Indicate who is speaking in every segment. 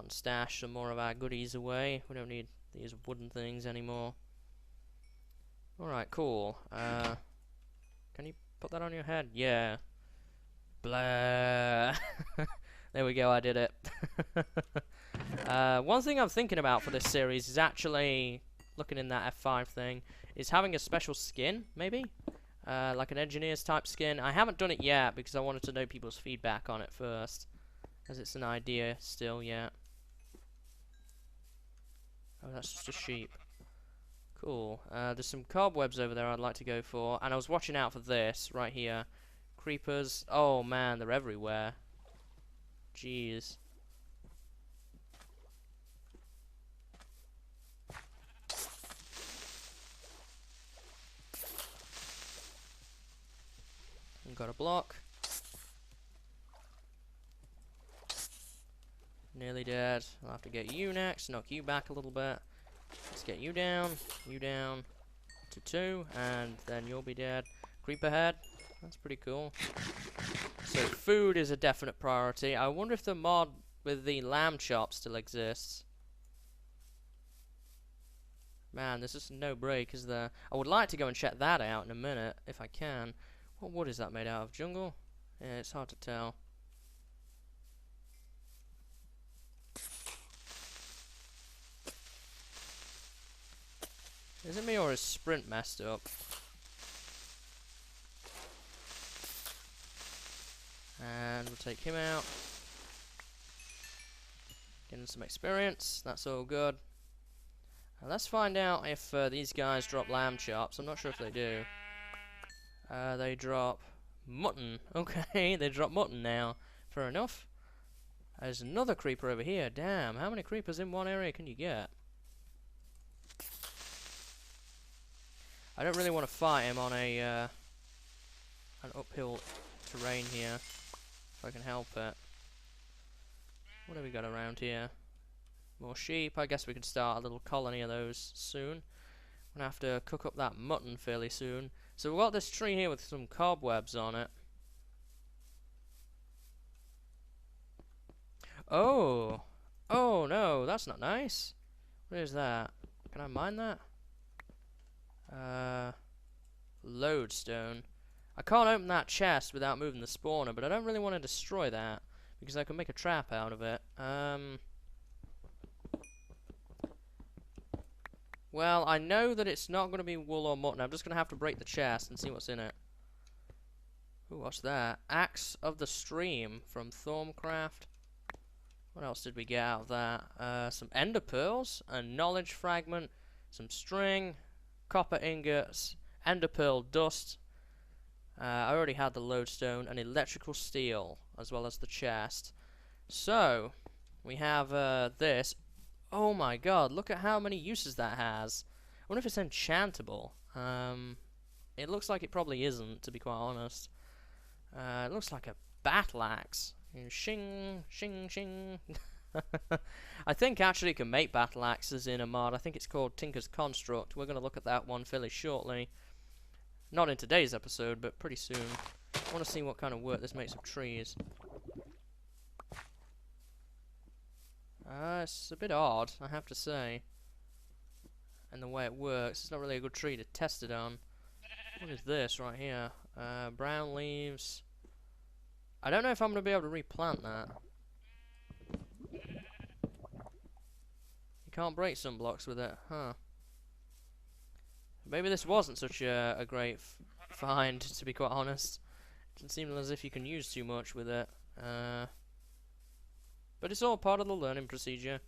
Speaker 1: and stash some more of our goodies away. We don't need these wooden things anymore. Alright, cool. Can you put that on your head? Yeah. Blah. There we go, I did it. One thing I'm thinking about for this series is actually, looking in that F5 thing, is having a special skin, maybe? Like an engineer's type skin. I haven't done it yet because I wanted to know people's feedback on it first. As it's an idea still yet. Oh, that's just a sheep. Cool. There's some cobwebs over there I'd like to go for. And I was watching out for this right here. Creepers. Oh man, they're everywhere. Jeez. We've got a block. Nearly dead. I'll have to get you next. Knock you back a little bit. Let's get you down to 2, and then you'll be dead. Creeper head. That's pretty cool. So food is a definite priority. I wonder if the mod with the lamb chop still exists. Man, there's just no break, is there? I would like to go and check that out in a minute, if I can. What wood is that made out of? Jungle? Yeah, it's hard to tell. Is it me or is Sprint messed up? And we'll take him out. Getting some experience. That's all good. Now let's find out if these guys drop lamb chops. I'm not sure if they do. They drop mutton. Okay, they drop mutton now. Fair enough. There's another creeper over here. Damn, how many creepers in one area can you get? I don't really want to fight him on a an uphill terrain here, if I can help it. What have we got around here? More sheep. I guess we can start a little colony of those soon. I'm gonna have to cook up that mutton fairly soon. So we've got this tree here with some cobwebs on it. Oh! Oh no, that's not nice. What is that? Can I mine that? Lodestone. I can't open that chest without moving the spawner, but I don't really want to destroy that because I can make a trap out of it. Well, I know that it's not going to be wool or mutton. I'm just going to have to break the chest and see what's in it. Ooh, what's that? Axe of the Stream from Thaumic. What else did we get out of that? Some ender pearls, a knowledge fragment, some string, copper ingots, ender pearl dust. I already had the lodestone and electrical steel, as well as the chest. So, we have this. Oh my god, look at how many uses that has. I wonder if it's enchantable. It looks like it probably isn't, to be quite honest. It looks like a battle axe. Shing, shing, shing. I think actually you can make battle axes in a mod. I think it's called Tinker's Construct. We're going to look at that one fairly shortly. Not in today's episode, but pretty soon. I want to see what kind of work this makes of trees. It's a bit odd, I have to say. And the way it works, it's not really a good tree to test it on. What is this right here? Brown leaves. I don't know if I'm going to be able to replant that. You can't break some blocks with it, huh? Maybe this wasn't such a great find, to be quite honest. It doesn't seem as if you can use too much with it. But it's all part of the learning procedure.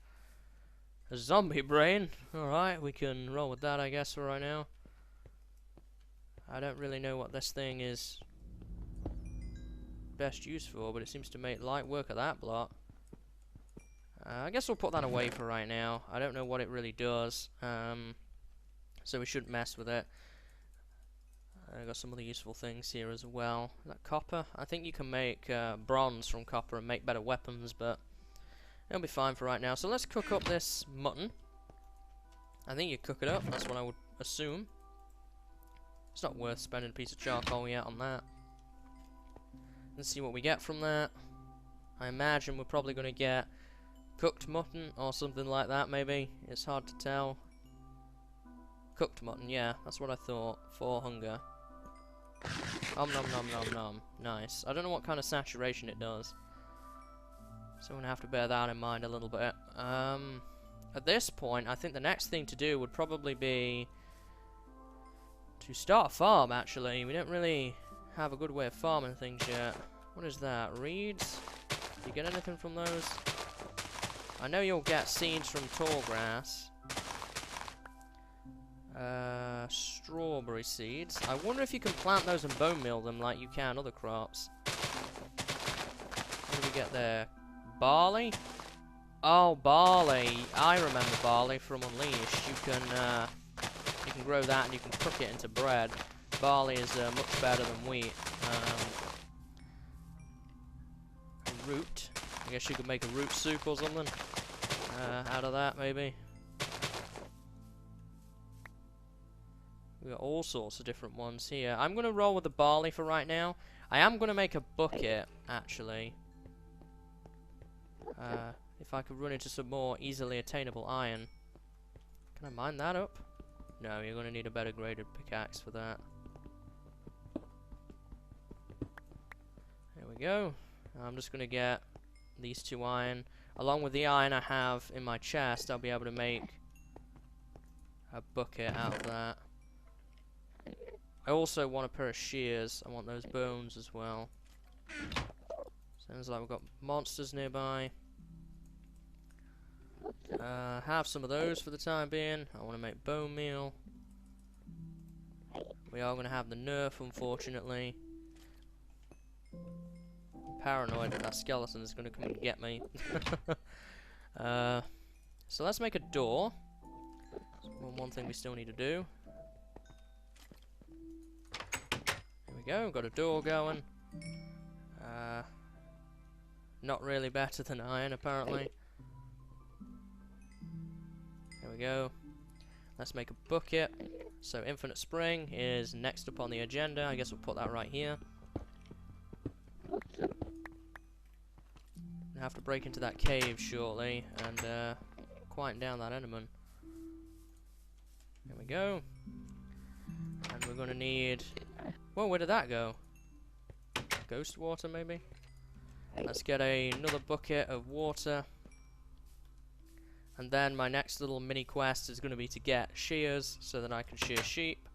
Speaker 1: A zombie brain. Alright, we can roll with that, I guess, for right now. I don't really know what this thing is best used for, but it seems to make light work of that block. I guess we'll put that away for right now. I don't know what it really does, so we shouldn't mess with it. I've got some other useful things here as well. Is that copper? I think you can make bronze from copper and make better weapons, but it'll be fine for right now. So let's cook up this mutton. I think you cook it up, that's what I would assume. It's not worth spending a piece of charcoal yet on that. Let's see what we get from that. I imagine we're probably going to get Cooked mutton or something like that, maybe. It's hard to tell. Cooked mutton, yeah, that's what I thought. For hunger. Nom nom nom nom nom. Nice. I don't know what kind of saturation it does, so I'm gonna have to bear that in mind a little bit. At this point, I think the next thing to do would probably be to start a farm, actually. We don't really have a good way of farming things yet. What is that? Reeds? Do you get anything from those? I know you'll get seeds from tall grass. Strawberry seeds. I wonder if you can plant those and bone meal them like you can other crops. What do we get there? Barley? Oh, barley. I remember barley from Unleashed. You can grow that and you can cook it into bread. Barley is much better than wheat. Root. I guess you could make a root soup or something out of that, maybe. We got all sorts of different ones here. I'm going to roll with the barley for right now. I am going to make a bucket, actually. If I could run into some more easily attainable iron. Can I mine that up? No, you're going to need a better graded pickaxe for that. There we go. I'm just going to get these 2 iron. Along with the iron I have in my chest, I'll be able to make a bucket out of that. I also want a pair of shears. I want those bones as well. Sounds like we've got monsters nearby. Have some of those for the time being. I want to make bone meal. We are going to have the nerf, unfortunately. I'm paranoid that skeleton is going to come and get me. So let's make a door. One thing we still need to do. Here we go, got a door going. Not really better than iron, apparently. There we go. Let's make a bucket. So infinite spring is next up on the agenda. I guess we'll put that right here. I have to break into that cave shortly and quieten down that enderman. There we go. And we're gonna need... Whoa, where did that go? Ghost water, maybe? Let's get another bucket of water. And then my next little mini quest is going to be to get shears so that I can shear sheep.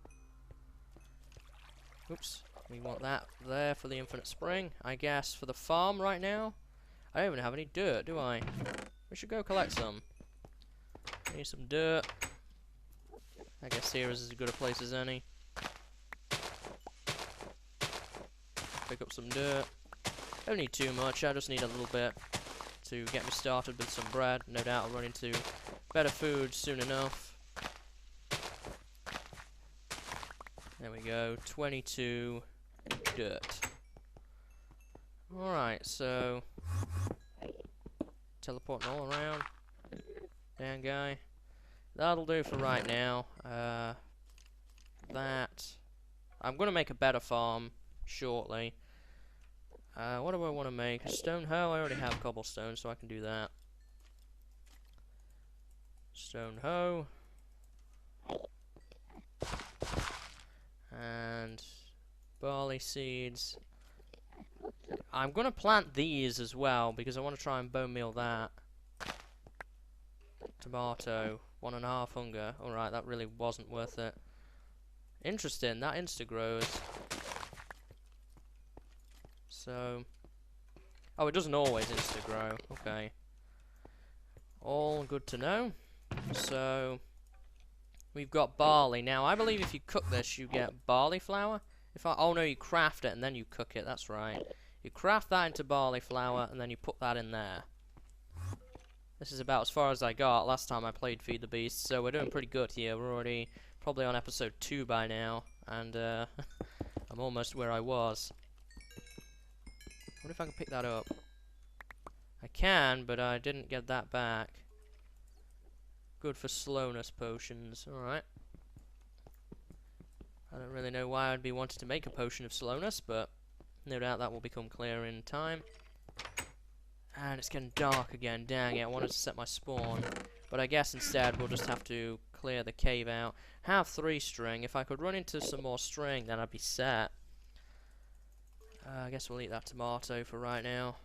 Speaker 1: Oops, we want that there for the infinite spring. I guess for the farm right now, I don't even have any dirt, do I? We should go collect some. Need some dirt. I guess here is as good a place as any. Pick up some dirt. Don't need too much, I just need a little bit to get me started with some bread. No doubt I'll run into better food soon enough. There we go, 22 dirt. Alright, so teleporting all around. Damn guy. That'll do for right now. That I'm gonna make a better farm shortly. What do I want to make? A stone hoe? I already have cobblestone, so I can do that. Stone hoe. And barley seeds. I'm going to plant these as well, because I want to try and bone meal that. Tomato. 1.5 hunger. Alright, that really wasn't worth it. Interesting, that insta-grows. So, oh, it doesn't always insta-grow. Okay. All good to know. So, we've got barley. Now, I believe if you cook this, you get barley flour. Oh no, you craft it and then you cook it. That's right. You craft that into barley flour and then you put that in there. This is about as far as I got last time I played Feed the Beast. So we're doing pretty good here. We're already probably on episode 2 by now, and I'm almost where I was. What if I can pick that up? I can, but I didn't get that back. Good for slowness potions. Alright. I don't really know why I'd be wanting to make a potion of slowness, but no doubt that will become clear in time. And it's getting dark again. Dang it, I wanted to set my spawn. But I guess instead we'll just have to clear the cave out. Have 3 string. If I could run into some more string, then I'd be set. I guess we'll eat that tomato for right now.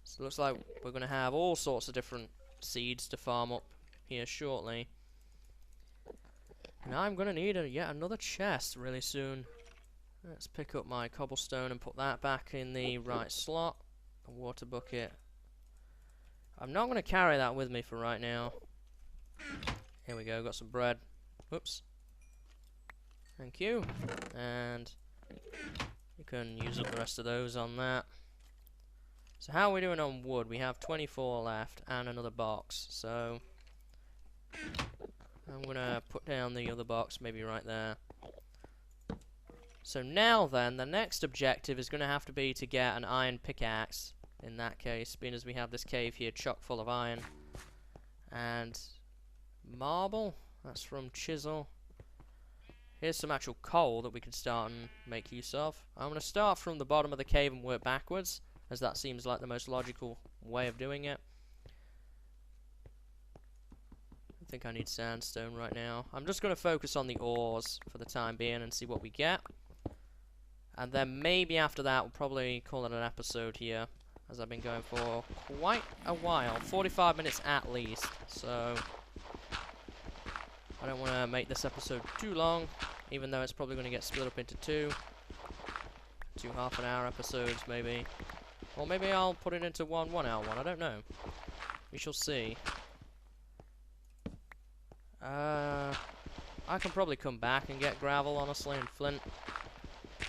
Speaker 1: So it looks like we're going to have all sorts of different seeds to farm up here shortly. And I'm going to need yet another chest really soon. Let's pick up my cobblestone and put that back in the right slot. A water bucket. I'm not going to carry that with me for right now. Here we go, got some bread. Whoops. Thank you. And you can use up the rest of those on that. So how are we doing on wood? We have 24 left and another box. So I'm going to put down the other box maybe right there. So now then, the next objective is going to have to be to get an iron pickaxe. In that case, being as we have this cave here chock full of iron. And marble, that's from chisel. Here's some actual coal that we can start and make use of. I'm going to start from the bottom of the cave and work backwards, as that seems like the most logical way of doing it. I think I need sandstone right now. I'm just going to focus on the ores for the time being and see what we get. And then maybe after that we'll probably call it an episode here, as I've been going for quite a while, 45 minutes at least, so I don't want to make this episode too long, even though it's probably going to get split up into two half-an-hour episodes maybe, or maybe I'll put it into one 1 hour one, I don't know, we shall see. I can probably come back and get gravel, honestly, and flint.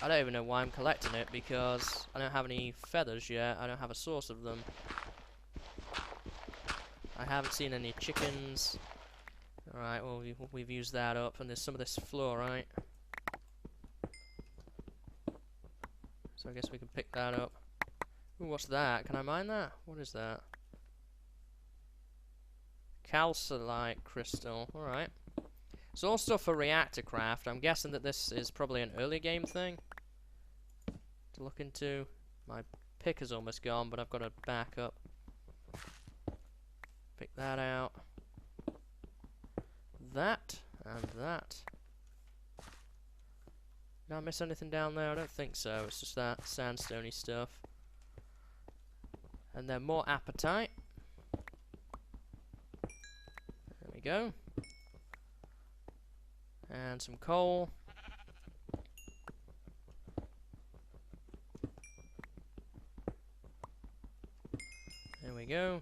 Speaker 1: I don't even know why I'm collecting it, because I don't have any feathers yet. I don't have a source of them. I haven't seen any chickens. Alright, well, we've used that up, and there's some of this fluorite. So I guess we can pick that up. Ooh, what's that? Can I mine that? What is that? Calcite crystal. Alright. It's all stuff for reactor craft. I'm guessing that this is probably an early game thing to look into. My pick is almost gone, but I've got a backup. Pick that out. That and that. Did I miss anything down there? I don't think so. It's just that sandstony stuff. And then more apatite. There we go. And some coal. There we go.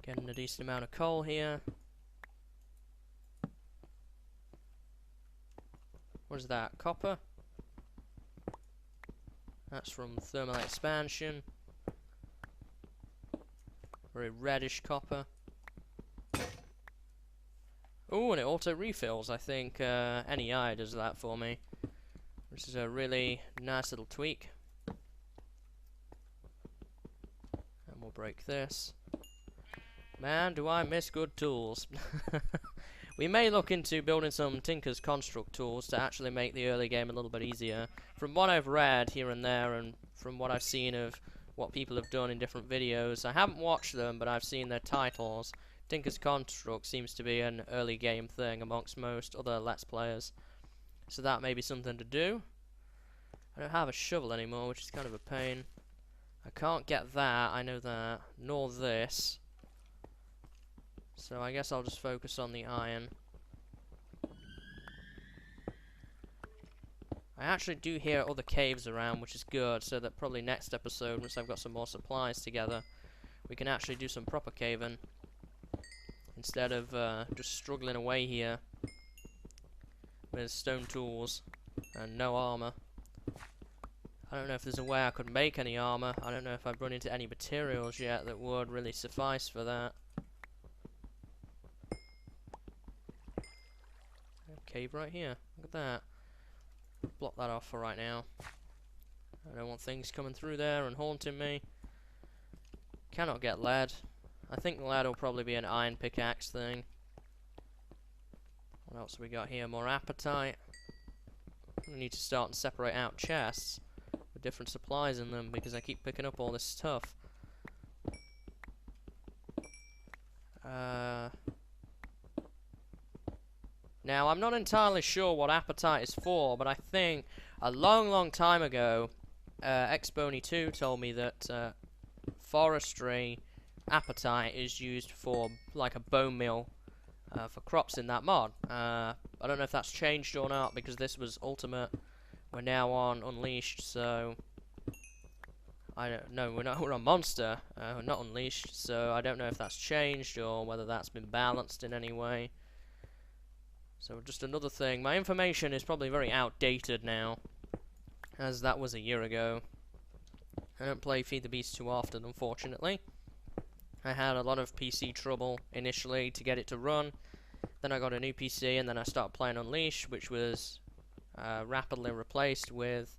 Speaker 1: Getting a decent amount of coal here. What is that? Copper? That's from thermal expansion. Very reddish copper. Oh, and it auto refills. I think NEI does that for me. This is a really nice little tweak. And we'll break this. Man, do I miss good tools. We may look into building some Tinker's Construct tools to actually make the early game a little bit easier. From what I've read here and there, and from what I've seen of what people have done in different videos, I haven't watched them, but I've seen their titles. Tinker's Construct seems to be an early game thing amongst most other Let's Players. So that may be something to do. I don't have a shovel anymore, which is kind of a pain. I can't get that, I know that, nor this. So I guess I'll just focus on the iron. I actually do hear other caves around, which is good, so that probably next episode, once I've got some more supplies together, we can actually do some proper caving. Instead of just struggling away here with stone tools and no armor. I don't know if there's a way I could make any armor. I don't know if I've run into any materials yet that would really suffice for that. Cave right here. Look at that. Block that off for right now. I don't want things coming through there and haunting me. Cannot get lead. I think lead will probably be an iron pickaxe thing. What else have we got here? More apatite. I need to start and separate out chests with different supplies in them because I keep picking up all this stuff. Now, I'm not entirely sure what appetite is for, but I think a long time ago, Xbony2 told me that forestry appetite is used for like a bone meal for crops in that mod. I don't know if that's changed or not because this was Ultimate. We're now on Unleashed, so I don't know. We're on Monster, not Unleashed, so I don't know if that's changed or whether that's been balanced in any way. So just another thing. My information is probably very outdated now, as that was a year ago. I don't play Feed the Beast too often, unfortunately. I had a lot of PC trouble initially to get it to run. Then I got a new PC, and then I started playing Unleashed, which was rapidly replaced with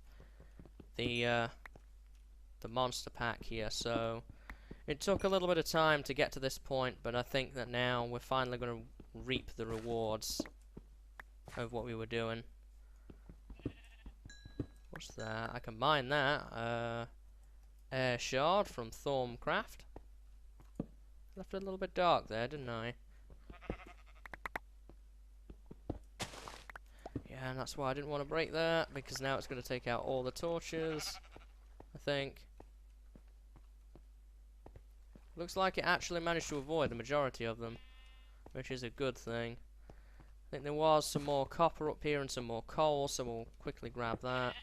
Speaker 1: the monster pack here. So it took a little bit of time to get to this point, but I think that now we're finally going to reap the rewards of what we were doing. What's that? I can mine that. Air shard from Thaumic. Left it a little bit dark there, didn't I? Yeah, and that's why I didn't want to break that, because now it's going to take out all the torches, I think. Looks like it actually managed to avoid the majority of them, which is a good thing. I think there was some more copper up here and some more coal, so we'll quickly grab that.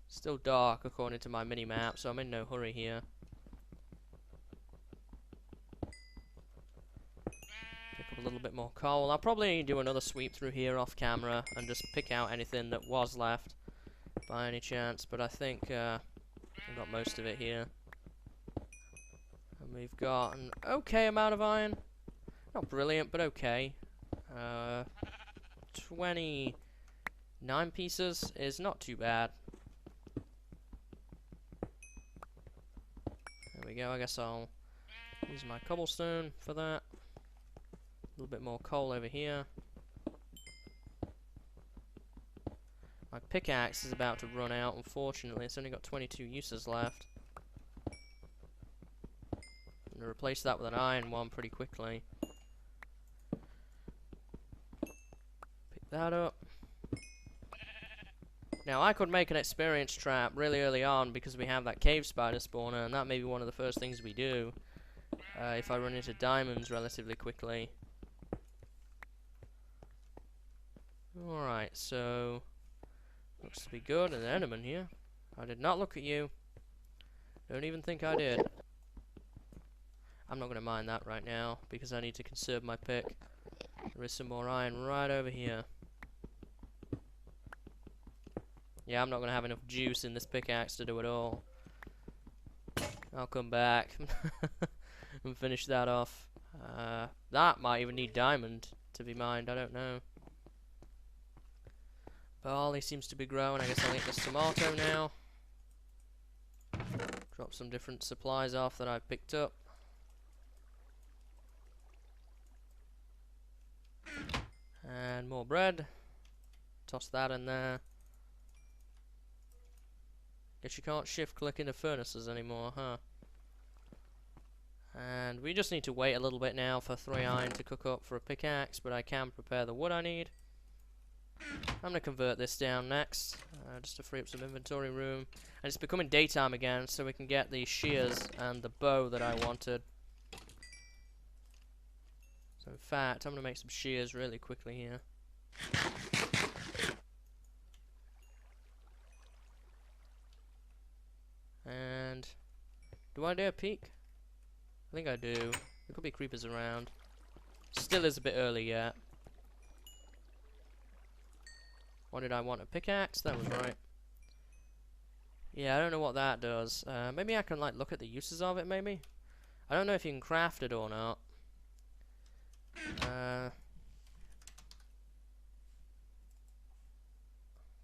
Speaker 1: Still dark according to my mini-map, so I'm in no hurry here. Pick up a little bit more coal. I'll probably do another sweep through here off camera and just pick out anything that was left by any chance, but I think I've got most of it here. And we've got an okay amount of iron. Not brilliant, but okay. 29 pieces is not too bad. There we go. I guess I'll use my cobblestone for that. A little bit more coal over here. My pickaxe is about to run out, unfortunately. It's only got 22 uses left. I'm going to replace that with an iron one pretty quickly. That up. Now I could make an experience trap really early on because we have that cave spider spawner, and that may be one of the first things we do if I run into diamonds relatively quickly. Alright, so looks to be good. An enderman here. I did not look at you. Don't even think I did. I'm not going to mine that right now because I need to conserve my pick. There is some more iron right over here. Yeah, I'm not going to have enough juice in this pickaxe to do it all. I'll come back and finish that off. That might even need diamond to be mined, I don't know. Barley seems to be growing. I guess I'll eat this tomato now. Drop some different supplies off that I've picked up. And more bread. Toss that in there. Guess you can't shift click into furnaces anymore, huh? And we just need to wait a little bit now for 3 iron to cook up for a pickaxe, but I can prepare the wood I need. I'm going to convert this down next, just to free up some inventory room. And it's becoming daytime again, so we can get the shears and the bow that I wanted. So in fact, I'm going to make some shears really quickly here. And do I dare peek? I think I do. There could be creepers around. Still is a bit early yet. What did I want? A pickaxe? That was right. Yeah, I don't know what that does. Maybe I can like look at the uses of it, maybe? I don't know if you can craft it or not.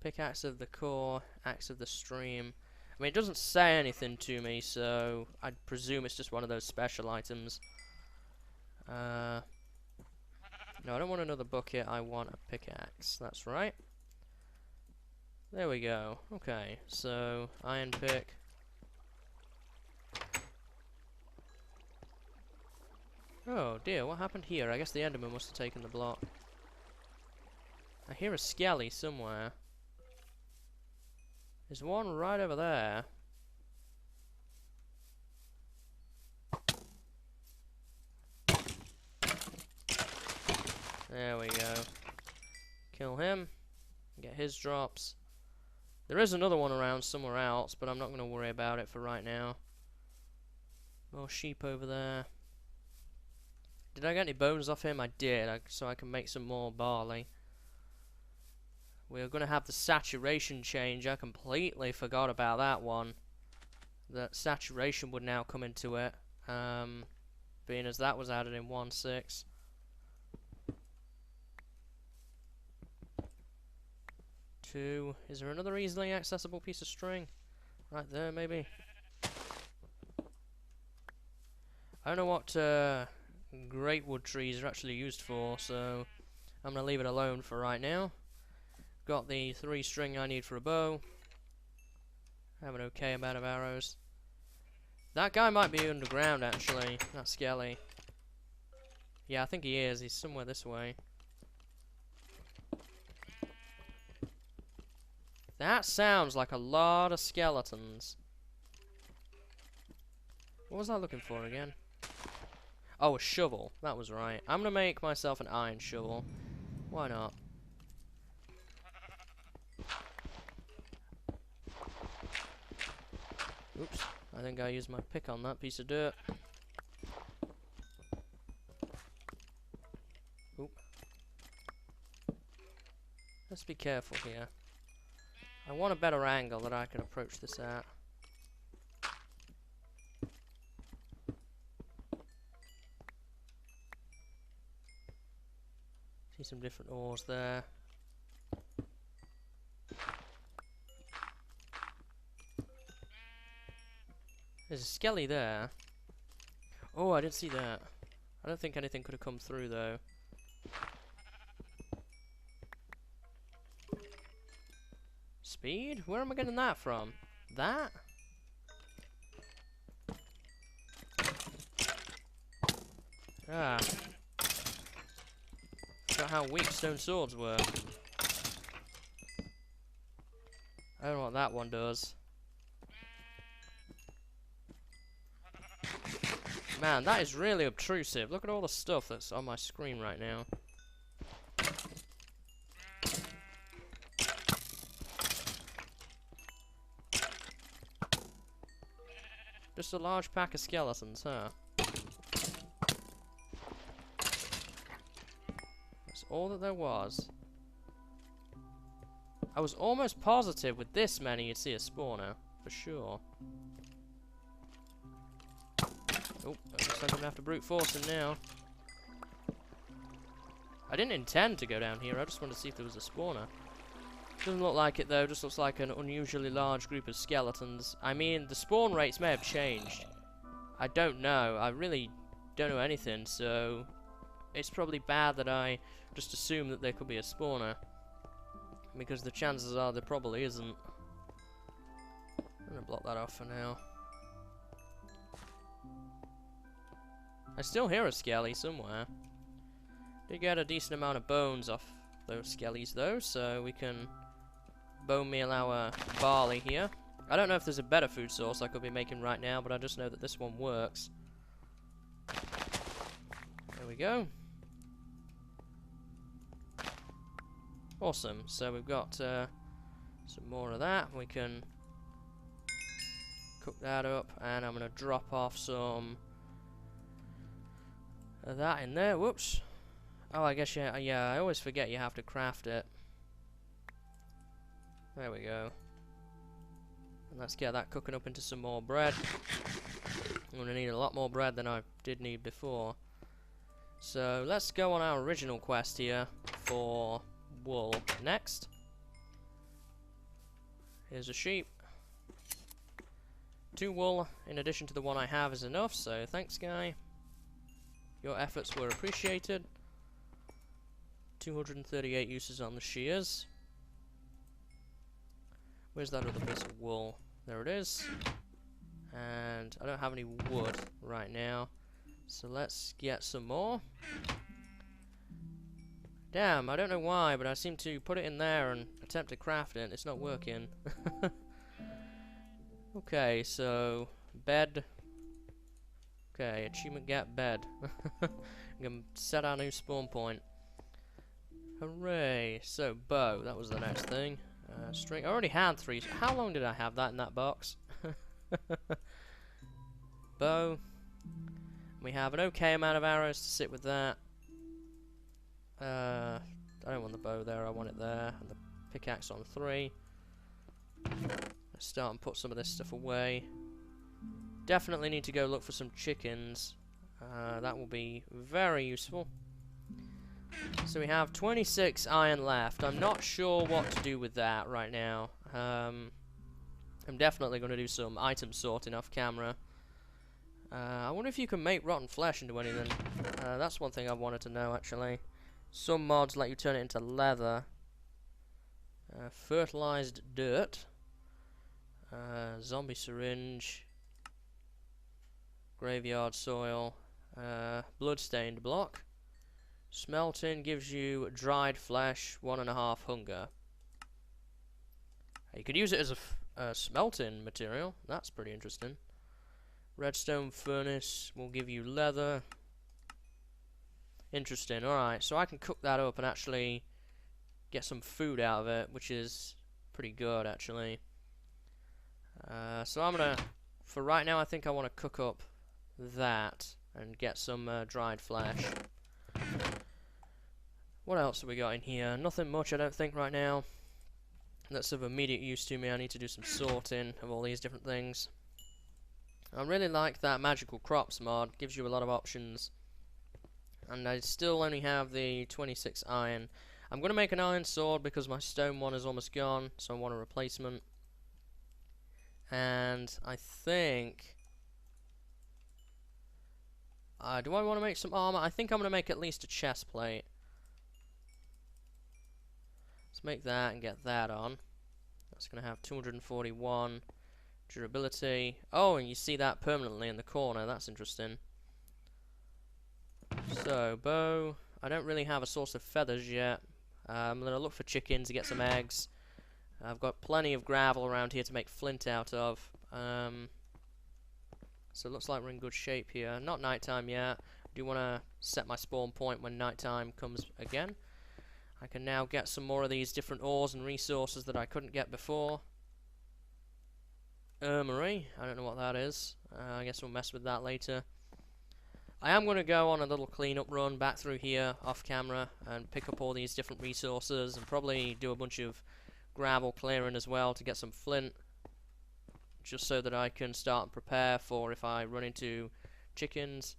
Speaker 1: Pickaxe of the core, axe of the stream. I mean, it doesn't say anything to me, so I'd presume it's just one of those special items. No, I don't want another bucket, I want a pickaxe. That's right. There we go. Okay, so iron pick. Oh dear, what happened here? I guess the Enderman must have taken the block. I hear a skelly somewhere. There's one right over there. There we go. Kill him. Get his drops. There is another one around somewhere else, but I'm not going to worry about it for right now. More sheep over there. Did I get any bones off him? I did, so I can make some more barley. We're going to have the saturation change. I completely forgot about that one. That saturation would now come into it, being as that was added in 1.6. Is there another easily accessible piece of string? Right there, maybe? I don't know what great wood trees are actually used for, so I'm going to leave it alone for right now. Got the 3 string I need for a bow. Have an okay amount of arrows. That guy might be underground, actually. That skelly. Yeah, I think he is. He's somewhere this way. That sounds like a lot of skeletons. What was I looking for again? Oh, a shovel. That was right. I'm gonna make myself an iron shovel. Why not? Oops. I think I used my pick on that piece of dirt. Oop. Let's be careful here. I want a better angle that I can approach this at. See some different ores there. There's a skelly there. Oh, I didn't see that. I don't think anything could have come through though. Speed? Where am I getting that from? That? Ah. Forgot how weak stone swords were. I don't know what that one does. Man, that is really obtrusive. Look at all the stuff that's on my screen right now. Just a large pack of skeletons, huh? That's all that there was. I was almost positive with this many you'd see a spawner, for sure. Oh, I guess I'm gonna have to brute force him now. I didn't intend to go down here, I just wanted to see if there was a spawner. Doesn't look like it though, just looks like an unusually large group of skeletons. I mean, the spawn rates may have changed. I don't know, I really don't know anything, so it's probably bad that I just assume that there could be a spawner. Because the chances are there probably isn't. I'm gonna block that off for now. I still hear a skelly somewhere. Did get a decent amount of bones off those skellies though, so we can bone meal our barley here. I don't know if there's a better food source I could be making right now, but I just know that this one works. There we go. Awesome, so we've got some more of that. We can cook that up, and I'm going to drop off some of that in there. Whoops. Oh, I guess, yeah, I always forget you have to craft it. There we go. And let's get that cooking up into some more bread. I'm going to need a lot more bread than I did need before. So, let's go on our original quest here for wool next. Here's a sheep. 2 wool in addition to the one I have is enough, so thanks guy. Your efforts were appreciated. 238 uses on the shears. Where's that other piece of wool? There it is. And I don't have any wood right now, so let's get some more. Damn, I don't know why, but I seem to put it in there and attempt to craft it. It's not working. Okay, so bed. Okay, achievement gap bed. I'm gonna set our new spawn point. Hooray! So bow, that was the next thing. String. I already had 3. How long did I have that in that box? Bow. We have an okay amount of arrows to sit with that. I don't want the bow there, I want it there. And the pickaxe on 3. Let's start and put some of this stuff away. Definitely need to go look for some chickens. That will be very useful. So we have 26 iron left. I'm not sure what to do with that right now. I'm definitely going to do some item sorting off camera. I wonder if you can make rotten flesh into anything. That's one thing I wanted to know, actually. Some mods let you turn it into leather. Fertilized dirt. Zombie syringe. Graveyard soil. Bloodstained block. Smelting gives you dried flesh, 1.5 hunger. You could use it as a smelting material. That's pretty interesting. Redstone furnace will give you leather. Interesting. Alright, so I can cook that up and actually get some food out of it, which is pretty good, actually. So I'm gonna, for right now, I think I want to cook up that and get some dried flesh. What else have we got in here? Nothing much, I don't think, right now. That's of immediate use to me. I need to do some sorting of all these different things. I really like that magical crops mod. Gives you a lot of options. And I still only have the 26 iron. I'm going to make an iron sword because my stone one is almost gone, so I want a replacement. And I think... do I want to make some armor? I think I'm going to make at least a chest plate. Let's make that and get that on. That's going to have 241 durability. Oh, and you see that permanently in the corner. That's interesting. So, bow. I don't really have a source of feathers yet. I'm going to look for chickens to get some eggs. I've got plenty of gravel around here to make flint out of. So it looks like we're in good shape here. Not nighttime yet. I do want to set my spawn point when nighttime comes again. I can now get some more of these different ores and resources that I couldn't get before. Armory. I don't know what that is. I guess we'll mess with that later. I am going to go on a little cleanup run back through here off camera and pick up all these different resources and probably do a bunch of gravel clearing as well to get some flint, just so that I can start and prepare for if I run into chickens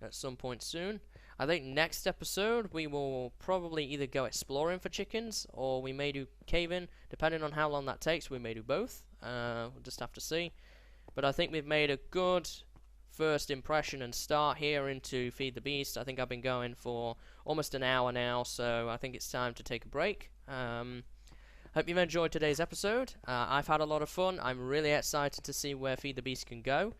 Speaker 1: at some point soon. I think next episode we will probably either go exploring for chickens or we may do caving, depending on how long that takes. We may do both. We'll just have to see. But I think we've made a good first impression and start here into Feed the Beast. I think I've been going for almost an hour now, so I think it's time to take a break. Hope you've enjoyed today's episode. I've had a lot of fun. I'm really excited to see where Feed the Beast can go.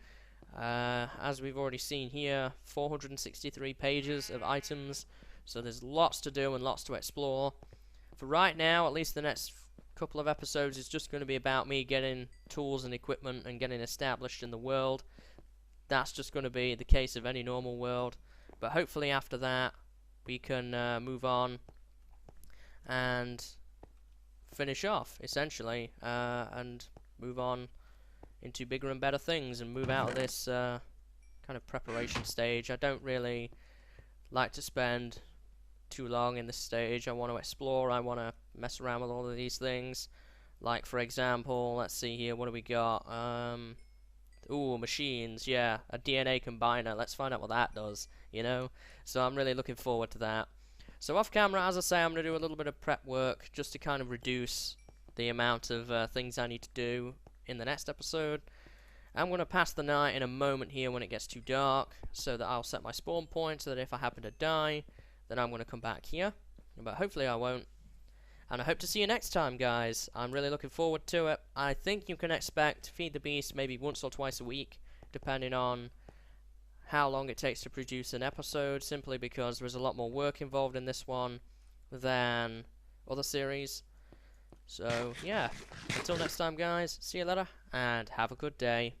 Speaker 1: As we've already seen here, 463 pages of items, so there's lots to do and lots to explore. For right now, at least the next couple of episodes is just going to be about me getting tools and equipment and getting established in the world. That's just going to be the case of any normal world, but hopefully after that we can move on and finish off, essentially, and move on into bigger and better things and move out of this kind of preparation stage. I don't really like to spend too long in this stage. I want to explore, I want to mess around with all of these things. Like, for example, let's see here, what do we got? Ooh, machines, yeah, a DNA combiner. Let's find out what that does, you know? So I'm really looking forward to that. So off camera, as I say, I'm going to do a little bit of prep work just to kind of reduce the amount of things I need to do in the next episode. I'm going to pass the night in a moment here when it gets too dark, so that I'll set my spawn point so that if I happen to die, then I'm going to come back here. But hopefully I won't. And I hope to see you next time, guys. I'm really looking forward to it. I think you can expect Feed the Beast maybe once or twice a week, depending on how long it takes to produce an episode, simply because there's a lot more work involved in this one than other series. So, yeah. Until next time, guys. See you later, and have a good day.